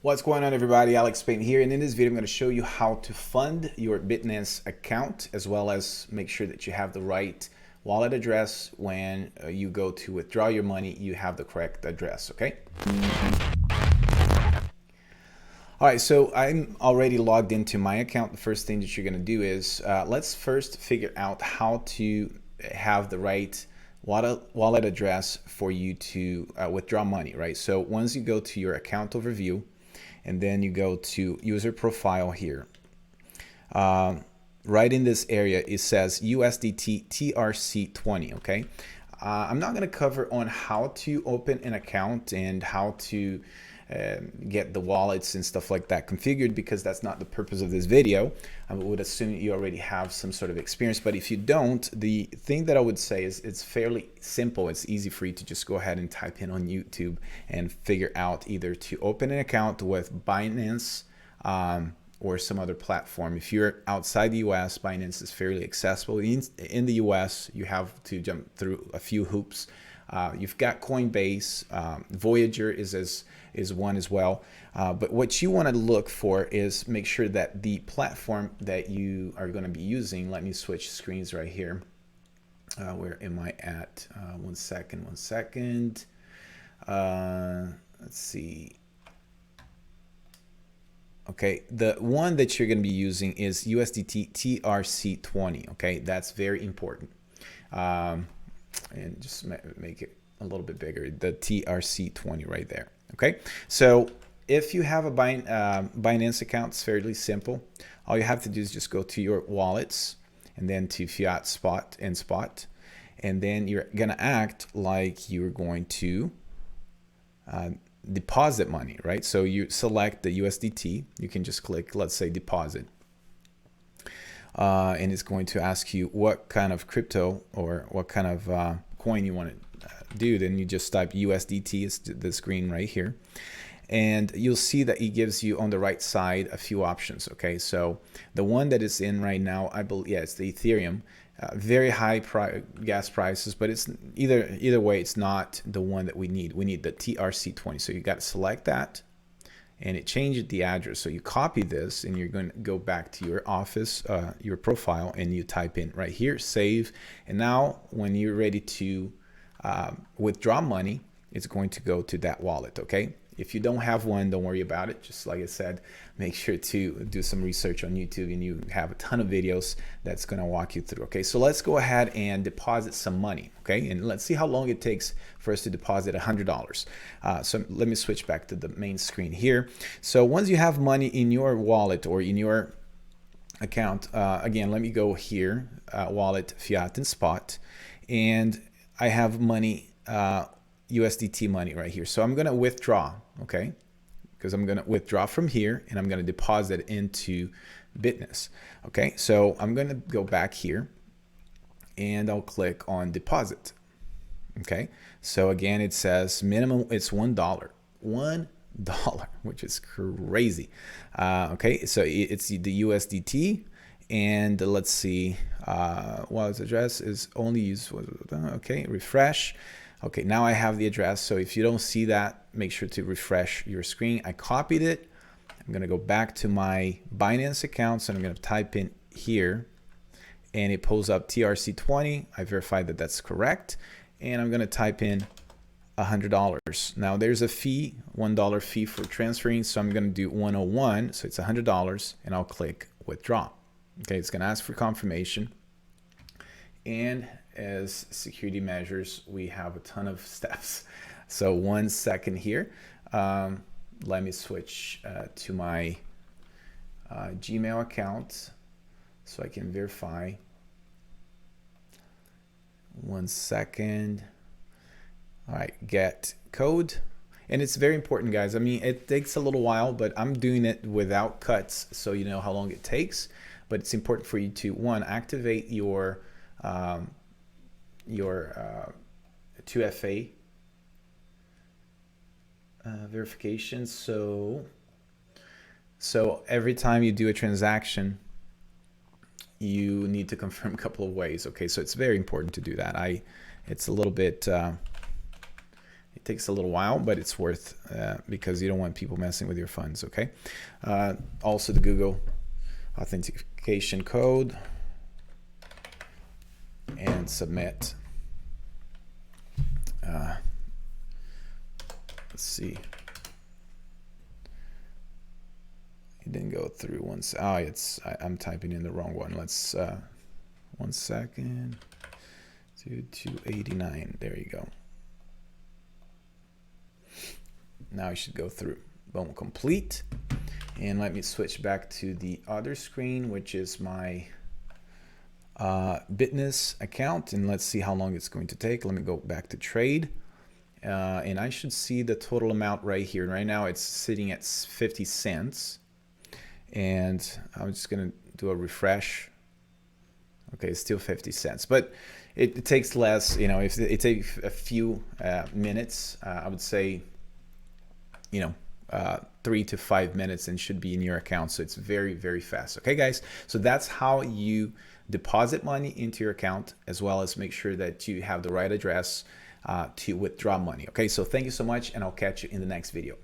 What's going on, everybody? alexpaim here, and in this video I'm going to show you how to fund your Bitness account, as well as make sure that you have the right wallet address. When you go to withdraw your money, you have the correct address. Okay. All right, so I'm already logged into my account. The first thing that you're going to do is let's first figure out how to have the right wallet address for you to withdraw money, right? So once you go to your account overview, and then you go to user profile here, right in this area it says USDT TRC20. Okay, I'm not going to cover on how to open an account and how to get the wallets and stuff like that configured, because that's not the purpose of this video. I would assume you already have some sort of experience, but if you don't, the thing that I would say is it's fairly simple. It's easy for you to just go ahead and type in on YouTube and figure out either to open an account with Binance or some other platform. If you're outside the US, Binance is fairly accessible. In the US, you have to jump through a few hoops. You've got Coinbase, Voyager is one as well. But what you want to look for is make sure that the platform that you are going to be using, let me switch screens right here. Where am I at? One second. Let's see. Okay, the one that you're going to be using is USDT TRC20. Okay, that's very important. And just make it a little bit bigger, the TRC20 right there. Okay, so if you have a Binance account, it's fairly simple. All you have to do is just go to your wallets and then to fiat, spot, and spot, and then you're gonna act like you're going to deposit money, right? So you select the USDT, you can just click, let's say, deposit. And it's going to ask you what kind of crypto or what kind of coin you want to do. Then you just type USDT, it's the screen right here, and you'll see that it gives you on the right side a few options. Okay, so the one that is in right now, I believe, yeah, it's the Ethereum. Very high gas prices, but it's either way, it's not the one that we need. We need the TRC20. So you got to select that, and it changed the address. So you copy this, and you're going to go back to your office, your profile, and you type in right here, save. And now when you're ready to withdraw money, it's going to go to that wallet. Okay, if you don't have one, don't worry about it. Just like I said, make sure to do some research on YouTube, and you have a ton of videos that's going to walk you through. Okay, so let's go ahead and deposit some money. Okay, and let's see how long it takes for us to deposit $100. So let me switch back to the main screen here. So once you have money in your wallet or in your account, again, let me go here, wallet, fiat, and spot, and I have money, USDT money right here. So I'm going to withdraw, okay, because I'm going to withdraw from here, and I'm going to deposit into Bitness. Okay, so I'm going to go back here, and I'll click on deposit. Okay, so again, it says minimum, it's $1, which is crazy. Okay, so it's the USDT, and let's see, wallet address is only used. Okay, refresh. Okay, now I have the address. So if you don't see that, make sure to refresh your screen. I copied it. I'm going to go back to my Binance account, so I'm going to type in here, and it pulls up TRC20. I verified that that's correct, and I'm going to type in $100. Now there's a fee, $1 fee for transferring, so I'm going to do 101, so it's $100, and I'll click withdraw. Okay, it's going to ask for confirmation, and as security measures, we have a ton of steps. So 1 second here. Let me switch to my Gmail account so I can verify. 1 second. All right, get code. And it's very important, guys. I mean, it takes a little while, but I'm doing it without cuts, so you know how long it takes. But it's important for you to, one, activate your 2FA verification. So every time you do a transaction, you need to confirm a couple of ways. Okay, so it's very important to do that. It's a little bit It takes a little while, but it's worth because you don't want people messing with your funds, okay? Also the Google authentication code and submit. Let's see. It didn't go through once. Oh, I'm typing in the wrong one. Let's 1 second. 289. There you go. Now it should go through. Boom, complete. And let me switch back to the other screen, which is my Bitness account, and let's see how long it's going to take. Let me go back to trade, and I should see the total amount right here. Right now it's sitting at 50 cents, and I'm just gonna do a refresh. Okay, it's still 50 cents, but it takes less, you know, if it takes a few minutes, I would say, you know, 3 to 5 minutes, and should be in your account. So it's very, very fast. Okay, guys, so that's how you deposit money into your account, as well as make sure that you have the right address to withdraw money. Okay, so thank you so much, and I'll catch you in the next video.